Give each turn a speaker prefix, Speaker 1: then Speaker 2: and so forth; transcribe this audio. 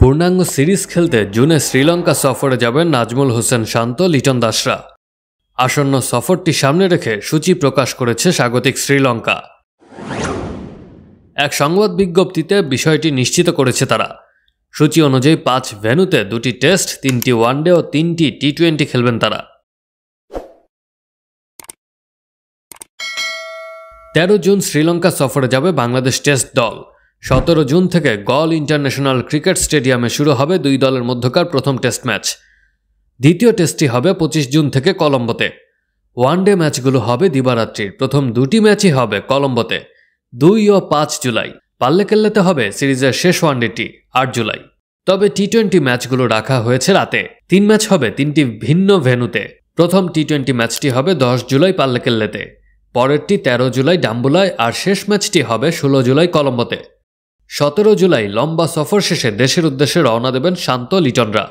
Speaker 1: পূর্ণাঙ্গ সিরিজ খেলতে জুনে শ্রীলঙ্কা সফরে যাবেন নাজমুল হোসেন শান্ত, লিটন দাসরা। আসন্ন সফরটি সামনে রেখে সূচি প্রকাশ করেছে স্বাগতিক শ্রীলঙ্কা। এক সংবাদ বিজ্ঞপ্তিতে বিষয়টি নিশ্চিত করেছে তারা। সূচি অনুযায়ী 5 ভেন্যুতে 2টি টেস্ট, 3টি ওয়ানডে ও 3টি টি-20 খেলবেন তারা। 13 জুন শ্রীলঙ্কা সফরে যাবে বাংলাদেশ টেস্ট দল। 17 জুন থেকে গল ইন্টারন্যাশনাল ক্রিকেট স্টেডিয়ামে শুরু হবে দুই দলের মধ্যকার প্রথম টেস্ট ম্যাচ। দ্বিতীয় টেস্টটি হবে 25 জুন থেকে কলম্বোতে। ওয়ানডে ম্যাচগুলো হবে দিবারাত্রির। প্রথম 2টি ম্যাচই হবে কলম্বোতে 2 ও 5 জুলাই। পাল্লেকেল্লাতে হবে সিরিজের শেষ ওয়ানডেটি 8 জুলাই। তবে টি-20 ম্যাচগুলো রাখা হয়েছে রাতে। 3 ম্যাচ হবে 3টি ভিন্ন ভেন্যুতে। প্রথম টি-20 ম্যাচটি হবে 10 জুলাই পাল্লেকেল্লাতে, পরেরটি 13 জুলাই ডাম্বুলায়, আর শেষ ম্যাচটি হবে 16 জুলাই কলম্বোতে। 17 জুলাই লম্বা সফর শেষে দেশের উদ্দেশ্যে রওনা দেবেন শান্ত, লিটনরা।